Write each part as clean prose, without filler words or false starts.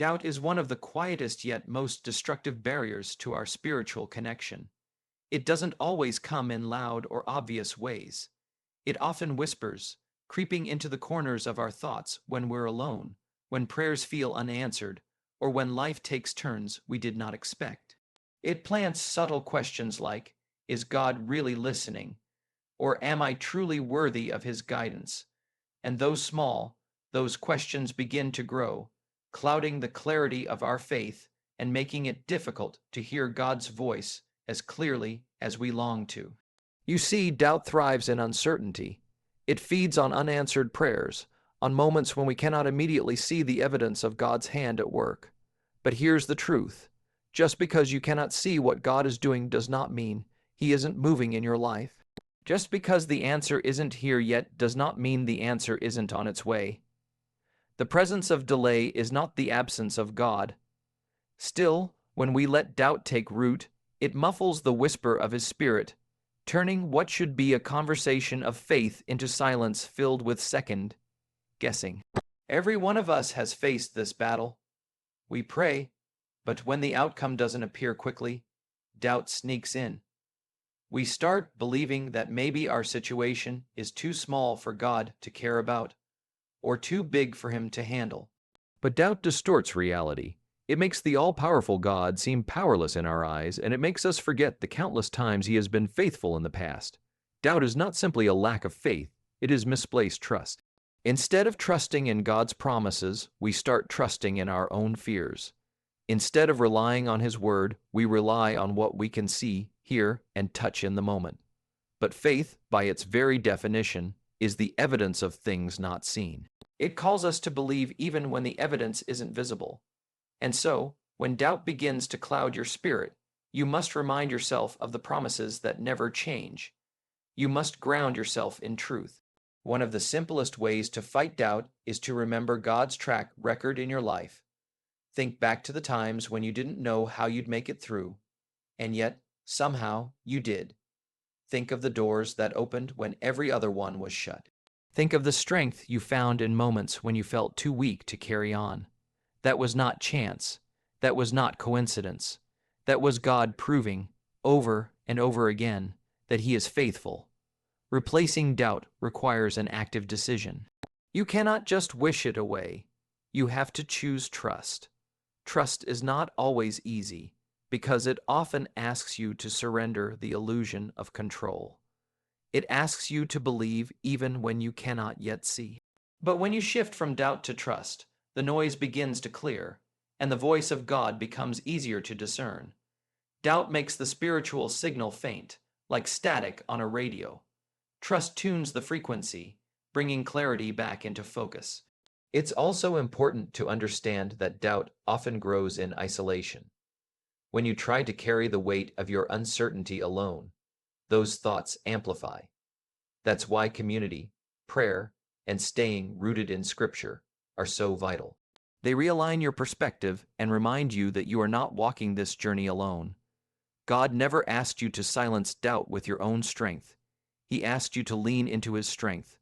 Doubt is one of the quietest yet most destructive barriers to our spiritual connection. It doesn't always come in loud or obvious ways. It often whispers, creeping into the corners of our thoughts when we're alone, when prayers feel unanswered, or when life takes turns we did not expect. It plants subtle questions like, is God really listening? Or am I truly worthy of his guidance? And those questions begin to grow, clouding the clarity of our faith and making it difficult to hear God's voice as clearly as we long to. You see, doubt thrives in uncertainty. It feeds on unanswered prayers, on moments when we cannot immediately see the evidence of God's hand at work. But here's the truth. Just because you cannot see what God is doing does not mean he isn't moving in your life. Just because the answer isn't here yet does not mean the answer isn't on its way. The presence of delay is not the absence of God. Still, when we let doubt take root, it muffles the whisper of his spirit, turning what should be a conversation of faith into silence filled with second guessing. Every one of us has faced this battle. We pray, but when the outcome doesn't appear quickly, doubt sneaks in. We start believing that maybe our situation is too small for God to care about, or too big for him to handle. But doubt distorts reality. It makes the all-powerful God seem powerless in our eyes, and it makes us forget the countless times he has been faithful in the past. Doubt is not simply a lack of faith, it is misplaced trust. Instead of trusting in God's promises, we start trusting in our own fears. Instead of relying on his word, we rely on what we can see, hear, and touch in the moment. But faith, by its very definition, is the evidence of things not seen. It calls us to believe even when the evidence isn't visible. And so, when doubt begins to cloud your spirit, you must remind yourself of the promises that never change. You must ground yourself in truth. One of the simplest ways to fight doubt is to remember God's track record in your life. Think back to the times when you didn't know how you'd make it through, and yet, somehow, you did. Think of the doors that opened when every other one was shut. Think of the strength you found in moments when you felt too weak to carry on. That was not chance. That was not coincidence. That was God proving, over and over again, that he is faithful. Replacing doubt requires an active decision. You cannot just wish it away. You have to choose trust. Trust is not always easy, because it often asks you to surrender the illusion of control. It asks you to believe even when you cannot yet see. But when you shift from doubt to trust, the noise begins to clear, and the voice of God becomes easier to discern. Doubt makes the spiritual signal faint, like static on a radio. Trust tunes the frequency, bringing clarity back into focus. It's also important to understand that doubt often grows in isolation. When you try to carry the weight of your uncertainty alone, those thoughts amplify. That's why community, prayer, and staying rooted in Scripture are so vital. They realign your perspective and remind you that you are not walking this journey alone. God never asked you to silence doubt with your own strength. He asked you to lean into his strength.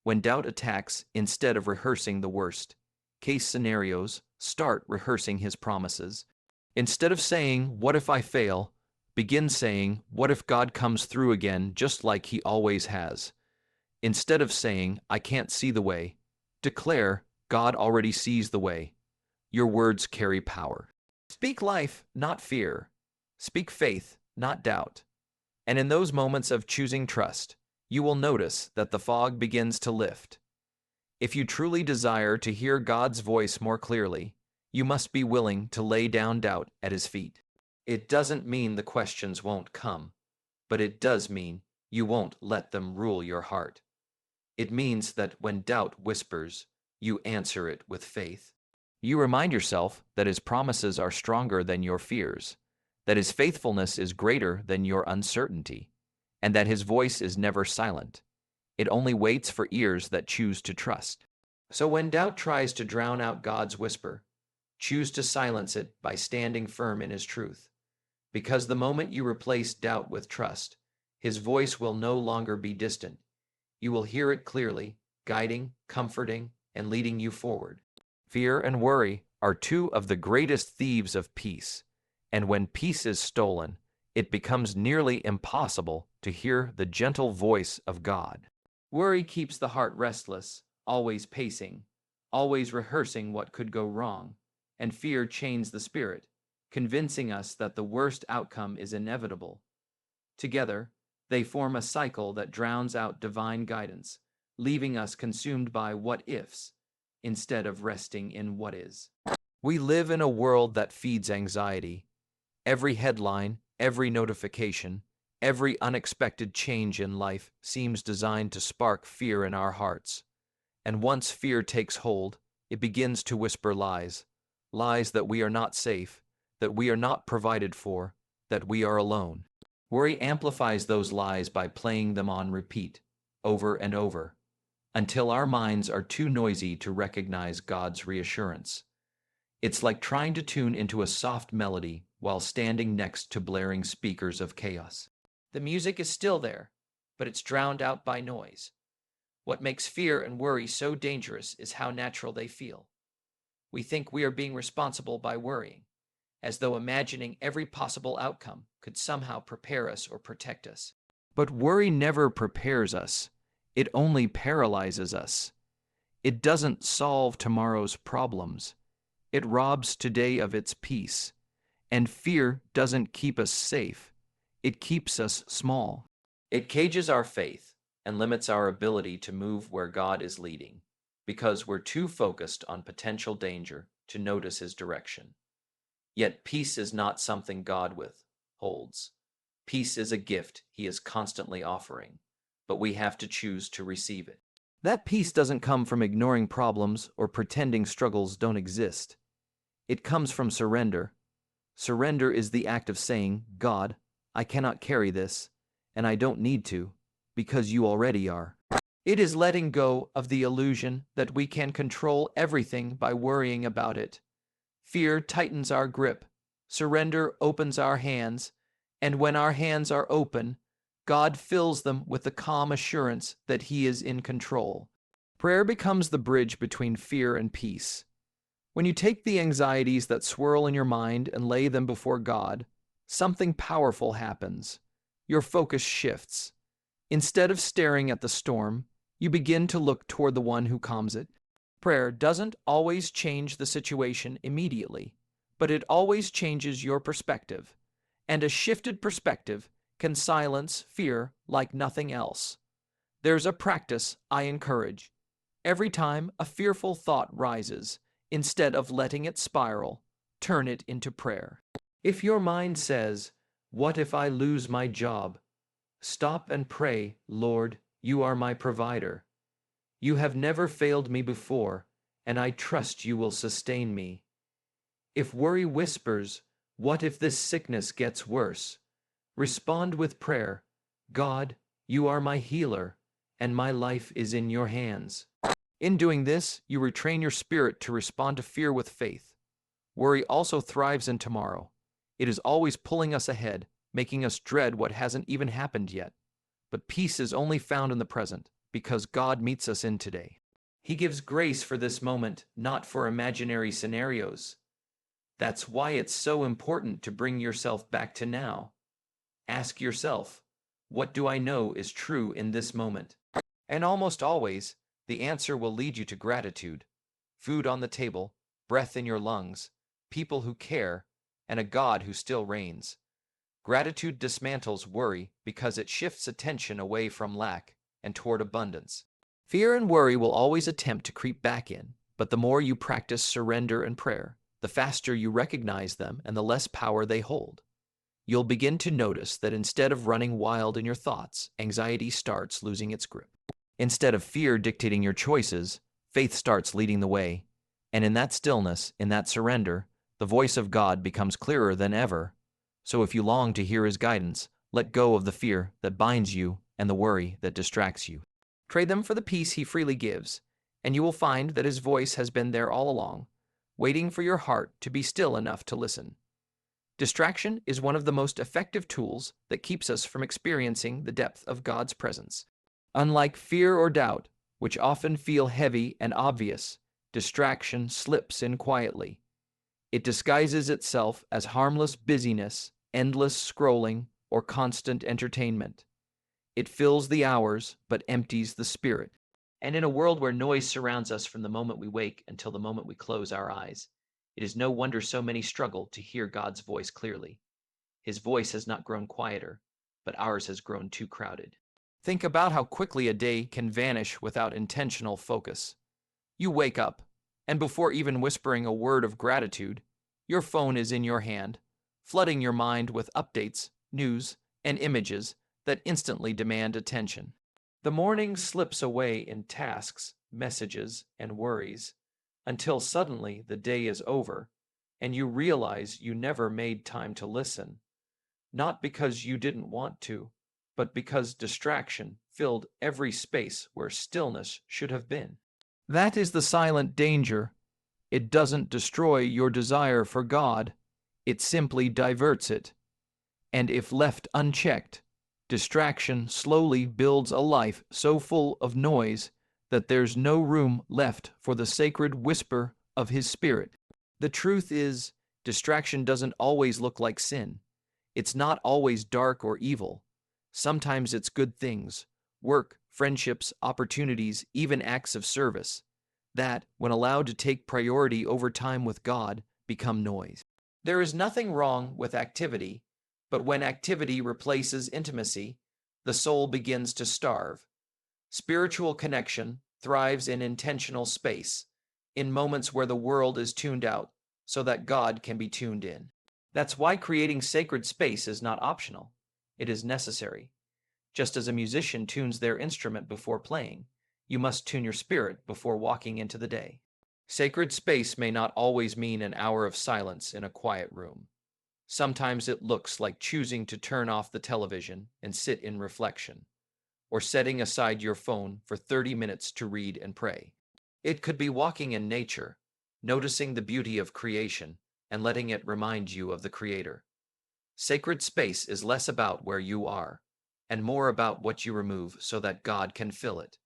When doubt attacks, instead of rehearsing the worst case scenarios, start rehearsing his promises. Instead of saying, "What if I fail?" begin saying, "What if God comes through again just like he always has?" Instead of saying, "I can't see the way," declare, "God already sees the way." Your words carry power. Speak life, not fear. Speak faith, not doubt. And in those moments of choosing trust, you will notice that the fog begins to lift. If you truly desire to hear God's voice more clearly, you must be willing to lay down doubt at his feet. It doesn't mean the questions won't come, but it does mean you won't let them rule your heart. It means that when doubt whispers, you answer it with faith. You remind yourself that his promises are stronger than your fears, that his faithfulness is greater than your uncertainty, and that his voice is never silent. It only waits for ears that choose to trust. So when doubt tries to drown out God's whisper, choose to silence it by standing firm in his truth. Because the moment you replace doubt with trust, his voice will no longer be distant. You will hear it clearly, guiding, comforting, and leading you forward. Fear and worry are two of the greatest thieves of peace, and when peace is stolen, it becomes nearly impossible to hear the gentle voice of God. Worry keeps the heart restless, always pacing, always rehearsing what could go wrong, and fear chains the spirit, convincing us that the worst outcome is inevitable. Together, they form a cycle that drowns out divine guidance, leaving us consumed by what-ifs instead of resting in what is. We live in a world that feeds anxiety. Every headline, every notification, every unexpected change in life seems designed to spark fear in our hearts. And once fear takes hold, it begins to whisper lies. Lies that we are not safe, that we are not provided for, that we are alone. Worry amplifies those lies by playing them on repeat, over and over, until our minds are too noisy to recognize God's reassurance. It's like trying to tune into a soft melody while standing next to blaring speakers of chaos. The music is still there, but it's drowned out by noise. What makes fear and worry so dangerous is how natural they feel. We think we are being responsible by worrying, as though imagining every possible outcome could somehow prepare us or protect us. But worry never prepares us. It only paralyzes us. It doesn't solve tomorrow's problems. It robs today of its peace. And fear doesn't keep us safe. It keeps us small. It cages our faith and limits our ability to move where God is leading, because we're too focused on potential danger to notice His direction. Yet peace is not something God withholds. Peace is a gift He is constantly offering, but we have to choose to receive it. That peace doesn't come from ignoring problems or pretending struggles don't exist. It comes from surrender. Surrender is the act of saying, God, I cannot carry this, and I don't need to, because you already are. It is letting go of the illusion that we can control everything by worrying about it. Fear tightens our grip. Surrender opens our hands, and when our hands are open, God fills them with the calm assurance that He is in control. Prayer becomes the bridge between fear and peace. When you take the anxieties that swirl in your mind and lay them before God, something powerful happens. Your focus shifts. Instead of staring at the storm, you begin to look toward the one who calms it. Prayer doesn't always change the situation immediately, but it always changes your perspective. And a shifted perspective can silence fear like nothing else. There's a practice I encourage. Every time a fearful thought rises, instead of letting it spiral, turn it into prayer. If your mind says, "What if I lose my job?" stop and pray, "Lord, you are my provider. You have never failed me before, and I trust you will sustain me." If worry whispers, "What if this sickness gets worse?" respond with prayer, "God, you are my healer, and my life is in your hands." In doing this, you retrain your spirit to respond to fear with faith. Worry also thrives in tomorrow. It is always pulling us ahead, making us dread what hasn't even happened yet. But peace is only found in the present, because God meets us in today. He gives grace for this moment, not for imaginary scenarios. That's why it's so important to bring yourself back to now. Ask yourself, what do I know is true in this moment? And almost always, the answer will lead you to gratitude. Food on the table, breath in your lungs, people who care, and a God who still reigns. Gratitude dismantles worry because it shifts attention away from lack and toward abundance. Fear and worry will always attempt to creep back in, but the more you practice surrender and prayer, the faster you recognize them and the less power they hold. You'll begin to notice that instead of running wild in your thoughts, anxiety starts losing its grip. Instead of fear dictating your choices, faith starts leading the way. And in that stillness, in that surrender, the voice of God becomes clearer than ever. So if you long to hear His guidance, let go of the fear that binds you and the worry that distracts you. Trade them for the peace He freely gives, and you will find that His voice has been there all along, waiting for your heart to be still enough to listen. Distraction is one of the most effective tools that keeps us from experiencing the depth of God's presence. Unlike fear or doubt, which often feel heavy and obvious, distraction slips in quietly. It disguises itself as harmless busyness, endless scrolling, or constant entertainment. It fills the hours but empties the spirit. And in a world where noise surrounds us from the moment we wake until the moment we close our eyes, it is no wonder so many struggle to hear God's voice clearly. His voice has not grown quieter, but ours has grown too crowded. Think about how quickly a day can vanish without intentional focus. You wake up, and before even whispering a word of gratitude, your phone is in your hand, flooding your mind with updates, news, and images that instantly demand attention. The morning slips away in tasks, messages, and worries, until suddenly the day is over, and you realize you never made time to listen, not because you didn't want to, but because distraction filled every space where stillness should have been. That is the silent danger. It doesn't destroy your desire for God, it simply diverts it. And if left unchecked, distraction slowly builds a life so full of noise that there's no room left for the sacred whisper of His Spirit. The truth is, distraction doesn't always look like sin. It's not always dark or evil. Sometimes it's good things, work, friendships, opportunities, even acts of service, that, when allowed to take priority over time with God, become noise. There is nothing wrong with activity, but when activity replaces intimacy, the soul begins to starve. Spiritual connection thrives in intentional space, in moments where the world is tuned out so that God can be tuned in. That's why creating sacred space is not optional. It is necessary. Just as a musician tunes their instrument before playing, you must tune your spirit before walking into the day. Sacred space may not always mean an hour of silence in a quiet room. Sometimes it looks like choosing to turn off the television and sit in reflection, or setting aside your phone for 30 minutes to read and pray. It could be walking in nature, noticing the beauty of creation, and letting it remind you of the Creator. Sacred space is less about where you are, and more about what you remove so that God can fill it.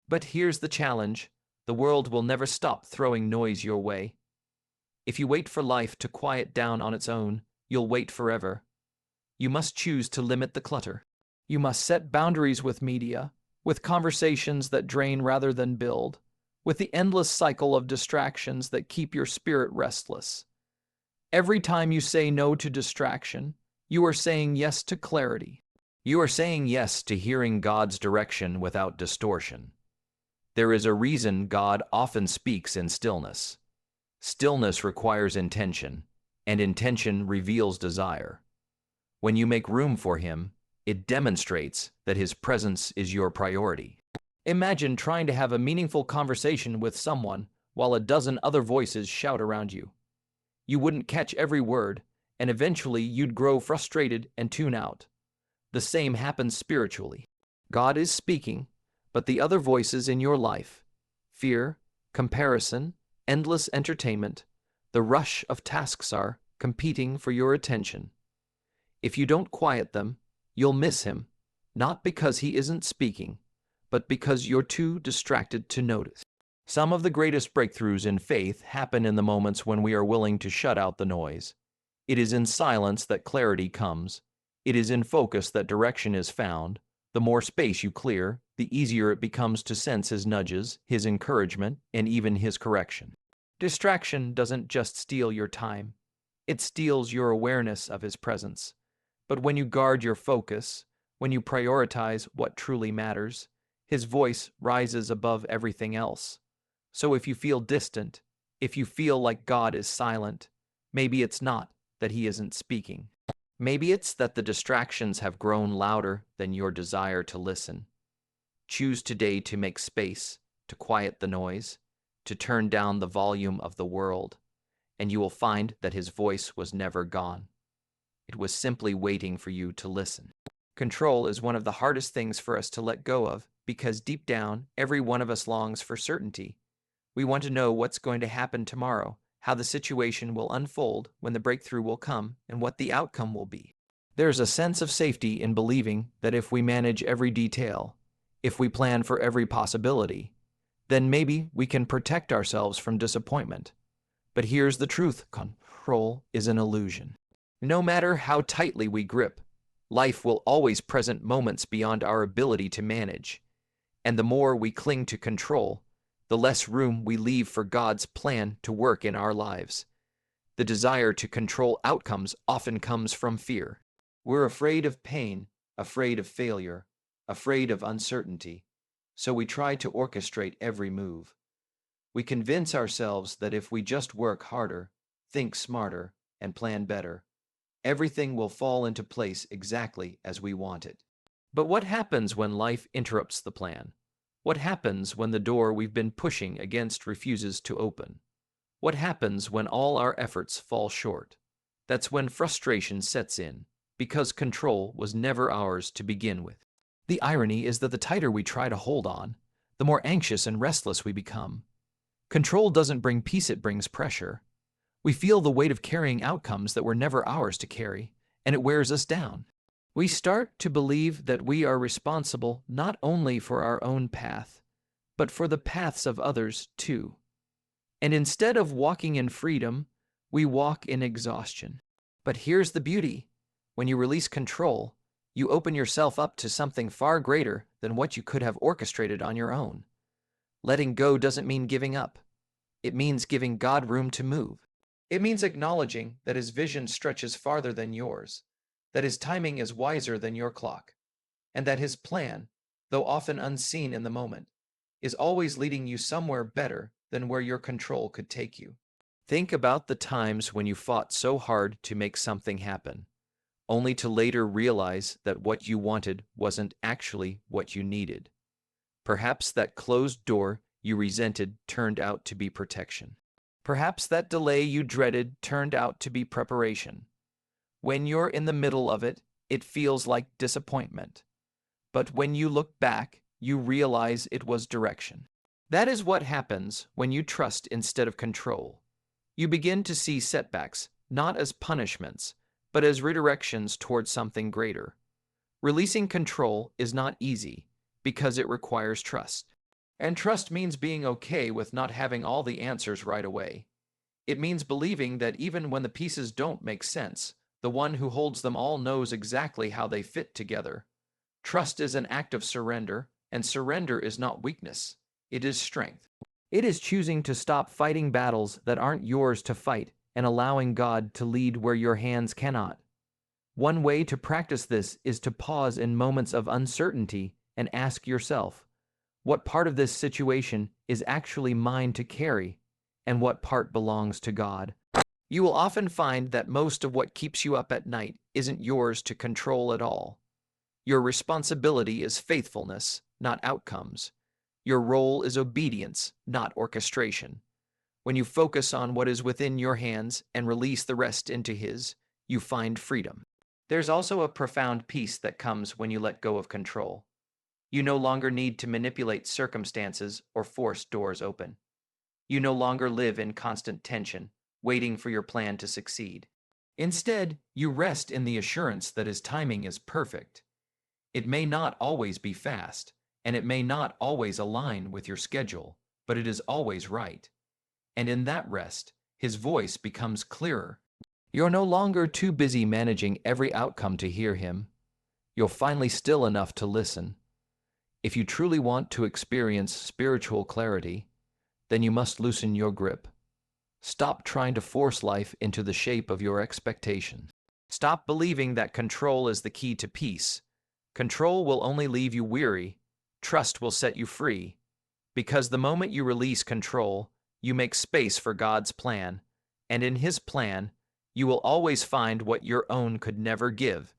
But here's the challenge. The world will never stop throwing noise your way. If you wait for life to quiet down on its own, you'll wait forever. You must choose to limit the clutter. You must set boundaries with media, with conversations that drain rather than build, with the endless cycle of distractions that keep your spirit restless. Every time you say no to distraction, you are saying yes to clarity. You are saying yes to hearing God's direction without distortion. There is a reason God often speaks in stillness. Stillness requires intention, and intention reveals desire. When you make room for Him, it demonstrates that His presence is your priority. Imagine trying to have a meaningful conversation with someone while a dozen other voices shout around you. You wouldn't catch every word, and eventually you'd grow frustrated and tune out. The same happens spiritually. God is speaking, but the other voices in your life, fear, comparison, endless entertainment, the rush of tasks are competing for your attention. If you don't quiet them, you'll miss Him, not because He isn't speaking, but because you're too distracted to notice. Some of the greatest breakthroughs in faith happen in the moments when we are willing to shut out the noise. It is in silence that clarity comes. It is in focus that direction is found. The more space you clear, the easier it becomes to sense His nudges, His encouragement, and even His correction. Distraction doesn't just steal your time. It steals your awareness of His presence. But when you guard your focus, when you prioritize what truly matters, His voice rises above everything else. So if you feel distant, if you feel like God is silent, maybe it's not that He isn't speaking. Maybe it's that the distractions have grown louder than your desire to listen. Choose today to make space, to quiet the noise, to turn down the volume of the world, and you will find that His voice was never gone. It was simply waiting for you to listen. Control is one of the hardest things for us to let go of because deep down, every one of us longs for certainty. We want to know what's going to happen tomorrow, how the situation will unfold, when the breakthrough will come, and what the outcome will be. There's a sense of safety in believing that if we manage every detail, if we plan for every possibility, then maybe we can protect ourselves from disappointment. But here's the truth. control is an illusion. No matter how tightly we grip, life will always present moments beyond our ability to manage. And the more we cling to control, the less room we leave for God's plan to work in our lives. The desire to control outcomes often comes from fear. We're afraid of pain, afraid of failure, afraid of uncertainty, so we try to orchestrate every move. We convince ourselves that if we just work harder, think smarter, and plan better, everything will fall into place exactly as we want it. But what happens when life interrupts the plan? What happens when the door we've been pushing against refuses to open? What happens when all our efforts fall short? That's when frustration sets in, because control was never ours to begin with. The irony is that the tighter we try to hold on, the more anxious and restless we become. Control doesn't bring peace, it brings pressure. We feel the weight of carrying outcomes that were never ours to carry, and it wears us down. We start to believe that we are responsible not only for our own path, but for the paths of others too. And instead of walking in freedom, we walk in exhaustion. But here's the beauty. When you release control, you open yourself up to something far greater than what you could have orchestrated on your own. Letting go doesn't mean giving up. It means giving God room to move. It means acknowledging that His vision stretches farther than yours, that His timing is wiser than your clock, and that His plan, though often unseen in the moment, is always leading you somewhere better than where your control could take you. Think about the times when you fought so hard to make something happen, only to later realize that what you wanted wasn't actually what you needed. Perhaps that closed door you resented turned out to be protection. Perhaps that delay you dreaded turned out to be preparation. When you're in the middle of it, it feels like disappointment. But when you look back, you realize it was direction. That is what happens when you trust instead of control. You begin to see setbacks not as punishments, but as redirections towards something greater. Releasing control is not easy because it requires trust. And trust means being okay with not having all the answers right away. It means believing that even when the pieces don't make sense, the one who holds them all knows exactly how they fit together. Trust is an act of surrender, and surrender is not weakness. It is strength. It is choosing to stop fighting battles that aren't yours to fight and allowing God to lead where your hands cannot. One way to practice this is to pause in moments of uncertainty and ask yourself, what part of this situation is actually mine to carry, and what part belongs to God? You will often find that most of what keeps you up at night isn't yours to control at all. Your responsibility is faithfulness, not outcomes. Your role is obedience, not orchestration. When you focus on what is within your hands and release the rest into His, you find freedom. There's also a profound peace that comes when you let go of control. You no longer need to manipulate circumstances or force doors open. You no longer live in constant tension, waiting for your plan to succeed. Instead, you rest in the assurance that His timing is perfect. It may not always be fast, and it may not always align with your schedule, but it is always right. And in that rest, His voice becomes clearer. You're no longer too busy managing every outcome to hear Him. You're finally still enough to listen. If you truly want to experience spiritual clarity, then you must loosen your grip. Stop trying to force life into the shape of your expectations. Stop believing that control is the key to peace. Control will only leave you weary. Trust will set you free. Because the moment you release control, you make space for God's plan, and in His plan, you will always find what your own could never give.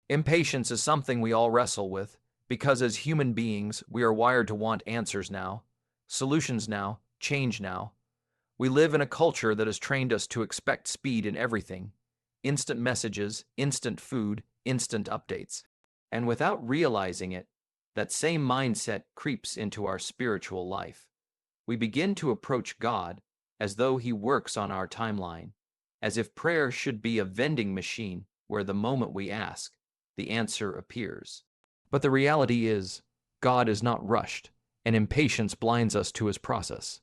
Impatience is something we all wrestle with, because as human beings, we are wired to want answers now, solutions now, change now. We live in a culture that has trained us to expect speed in everything. Instant messages, instant food, instant updates. And without realizing it, that same mindset creeps into our spiritual life. We begin to approach God as though He works on our timeline, as if prayer should be a vending machine where the moment we ask, the answer appears. But the reality is, God is not rushed, and impatience blinds us to His process.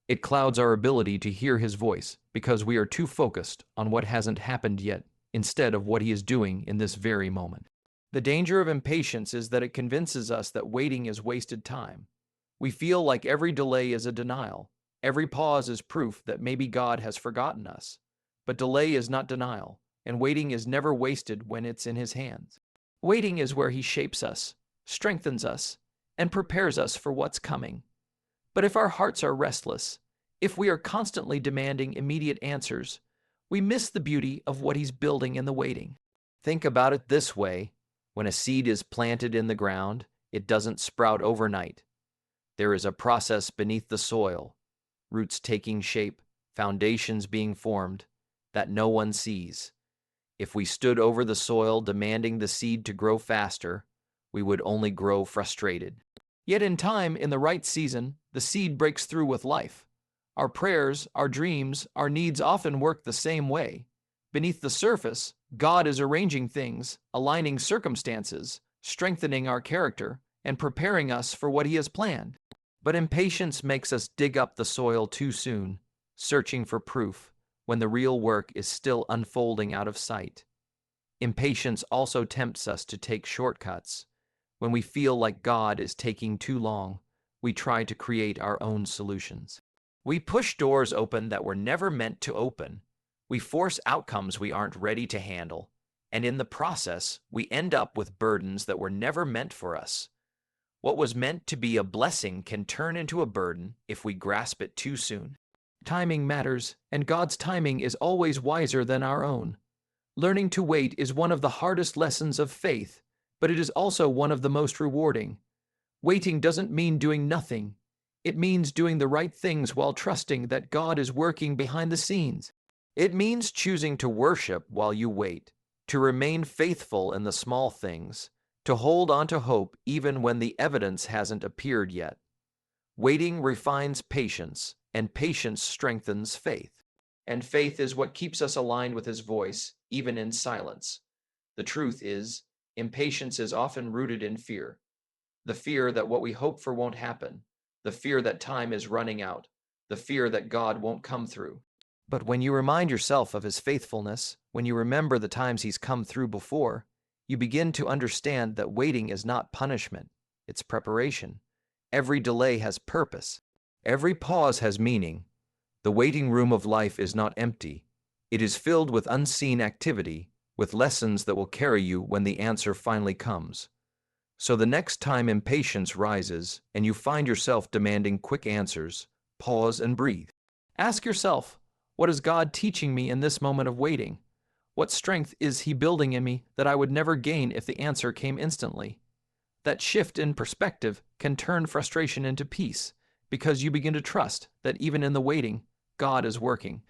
It clouds our ability to hear his voice because we are too focused on what hasn't happened yet instead of what he is doing in this very moment. The danger of impatience is that it convinces us that waiting is wasted time. We feel like every delay is a denial. Every pause is proof that maybe God has forgotten us. But delay is not denial, and waiting is never wasted when it's in his hands. Waiting is where he shapes us, strengthens us, and prepares us for what's coming. But if our hearts are restless, if we are constantly demanding immediate answers, we miss the beauty of what he's building in the waiting. Think about it this way: when a seed is planted in the ground, it doesn't sprout overnight. There is a process beneath the soil, roots taking shape, foundations being formed, that no one sees. If we stood over the soil demanding the seed to grow faster, we would only grow frustrated. Yet in time, in the right season, the seed breaks through with life. Our prayers, our dreams, our needs often work the same way. Beneath the surface, God is arranging things, aligning circumstances, strengthening our character, and preparing us for what he has planned. But impatience makes us dig up the soil too soon, searching for proof, when the real work is still unfolding out of sight. Impatience also tempts us to take shortcuts. When we feel like God is taking too long, we try to create our own solutions. We push doors open that were never meant to open. We force outcomes we aren't ready to handle. And in the process, we end up with burdens that were never meant for us. What was meant to be a blessing can turn into a burden if we grasp it too soon. Timing matters, and God's timing is always wiser than our own. Learning to wait is one of the hardest lessons of faith, but it is also one of the most rewarding. Waiting doesn't mean doing nothing. It means doing the right things while trusting that God is working behind the scenes. It means choosing to worship while you wait, to remain faithful in the small things, to hold on to hope even when the evidence hasn't appeared yet. Waiting refines patience, and patience strengthens faith. And faith is what keeps us aligned with his voice, even in silence. The truth is, impatience is often rooted in fear. The fear that what we hope for won't happen. The fear that time is running out. The fear that God won't come through. But when you remind yourself of his faithfulness, when you remember the times he's come through before, you begin to understand that waiting is not punishment, it's preparation. Every delay has purpose. Every pause has meaning. The waiting room of life is not empty. It is filled with unseen activity, with lessons that will carry you when the answer finally comes. So the next time impatience rises and you find yourself demanding quick answers, pause and breathe. Ask yourself, what is God teaching me in this moment of waiting? What strength is he building in me that I would never gain if the answer came instantly? That shift in perspective can turn frustration into peace, because you begin to trust that even in the waiting, God is working.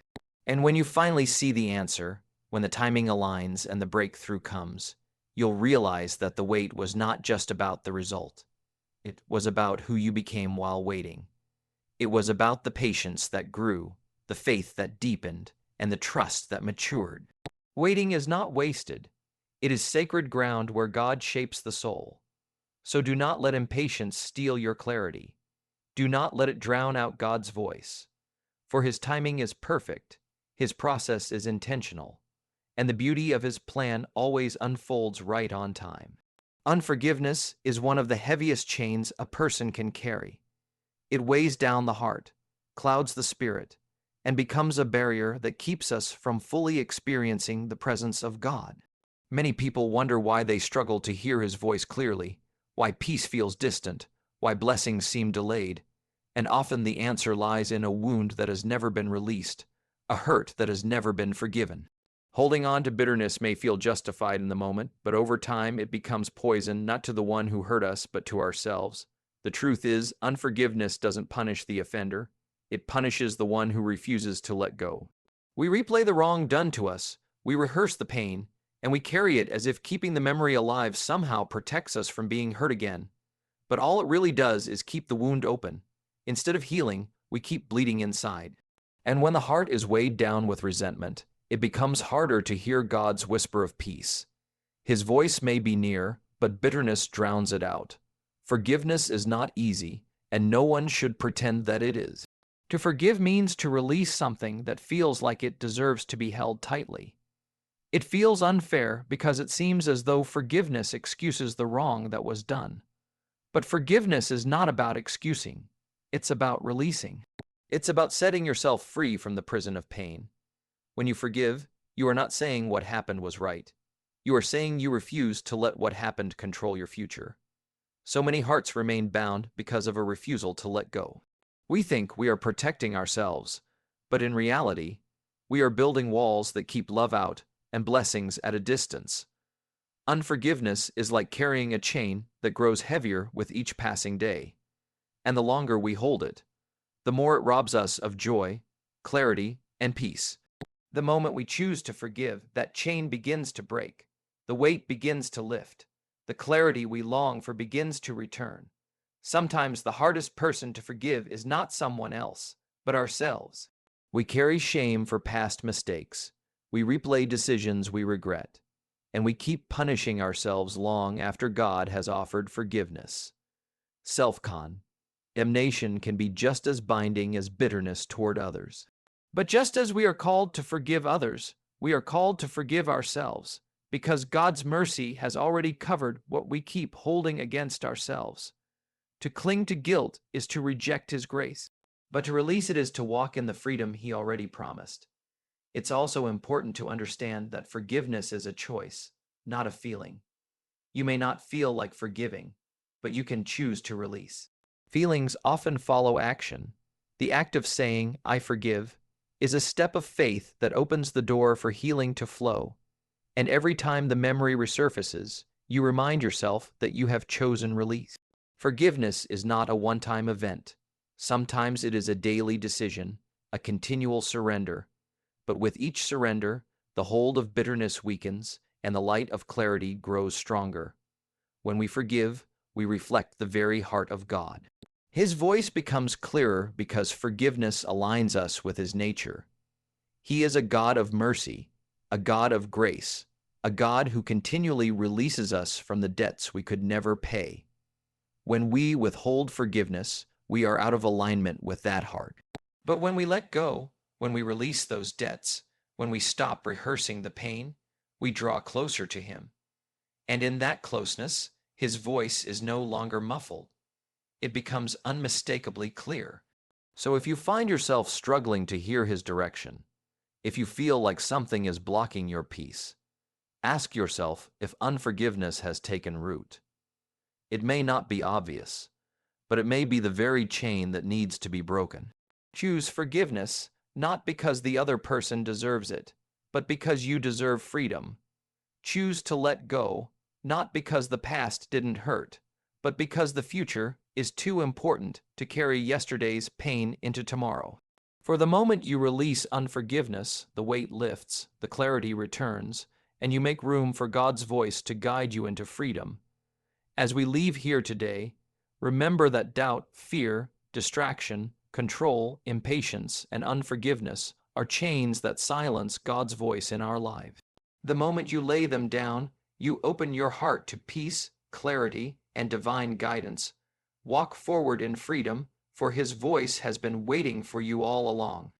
And when you finally see the answer, when the timing aligns and the breakthrough comes, you'll realize that the wait was not just about the result. It was about who you became while waiting. It was about the patience that grew, the faith that deepened, and the trust that matured. Waiting is not wasted. It is sacred ground where God shapes the soul. So do not let impatience steal your clarity. Do not let it drown out God's voice. For his timing is perfect, his process is intentional, and the beauty of his plan always unfolds right on time. Unforgiveness is one of the heaviest chains a person can carry. It weighs down the heart, clouds the spirit, and becomes a barrier that keeps us from fully experiencing the presence of God. Many people wonder why they struggle to hear his voice clearly, why peace feels distant, why blessings seem delayed, and often the answer lies in a wound that has never been released, a hurt that has never been forgiven. Holding on to bitterness may feel justified in the moment, but over time it becomes poison not to the one who hurt us, but to ourselves. The truth is, unforgiveness doesn't punish the offender. It punishes the one who refuses to let go. We replay the wrong done to us, we rehearse the pain, and we carry it as if keeping the memory alive somehow protects us from being hurt again. But all it really does is keep the wound open. Instead of healing, we keep bleeding inside. And when the heart is weighed down with resentment, it becomes harder to hear God's whisper of peace. His voice may be near, but bitterness drowns it out. Forgiveness is not easy, and no one should pretend that it is. To forgive means to release something that feels like it deserves to be held tightly. It feels unfair because it seems as though forgiveness excuses the wrong that was done. But forgiveness is not about excusing, it's about releasing. It's about setting yourself free from the prison of pain. When you forgive, you are not saying what happened was right. You are saying you refuse to let what happened control your future. So many hearts remain bound because of a refusal to let go. We think we are protecting ourselves, but in reality, we are building walls that keep love out and blessings at a distance. Unforgiveness is like carrying a chain that grows heavier with each passing day. And the longer we hold it, the more it robs us of joy, clarity, and peace. The moment we choose to forgive, that chain begins to break. The weight begins to lift. The clarity we long for begins to return. Sometimes the hardest person to forgive is not someone else, but ourselves. We carry shame for past mistakes. We replay decisions we regret. And we keep punishing ourselves long after God has offered forgiveness. Self-condemnation can be just as binding as bitterness toward others. But just as we are called to forgive others, we are called to forgive ourselves, because God's mercy has already covered what we keep holding against ourselves. To cling to guilt is to reject His grace, but to release it is to walk in the freedom He already promised. It's also important to understand that forgiveness is a choice, not a feeling. You may not feel like forgiving, but you can choose to release. Feelings often follow action. The act of saying, "I forgive," is a step of faith that opens the door for healing to flow. And every time the memory resurfaces, you remind yourself that you have chosen release. Forgiveness is not a one-time event. Sometimes it is a daily decision, a continual surrender. But with each surrender, the hold of bitterness weakens and the light of clarity grows stronger. When we forgive, we reflect the very heart of God. His voice becomes clearer because forgiveness aligns us with His nature. He is a God of mercy, a God of grace, a God who continually releases us from the debts we could never pay. When we withhold forgiveness, we are out of alignment with that heart. But when we let go, when we release those debts, when we stop rehearsing the pain, we draw closer to Him. And in that closeness, His voice is no longer muffled. It becomes unmistakably clear. So if you find yourself struggling to hear His direction, if you feel like something is blocking your peace, ask yourself if unforgiveness has taken root. It may not be obvious, but it may be the very chain that needs to be broken. Choose forgiveness, not because the other person deserves it, but because you deserve freedom. Choose to let go, not because the past didn't hurt, but because the future is too important to carry yesterday's pain into tomorrow. For the moment you release unforgiveness, the weight lifts, the clarity returns, and you make room for God's voice to guide you into freedom. As we leave here today, remember that doubt, fear, distraction, control, impatience, and unforgiveness are chains that silence God's voice in our lives. The moment you lay them down, you open your heart to peace, clarity, and divine guidance. Walk forward in freedom, for His voice has been waiting for you all along.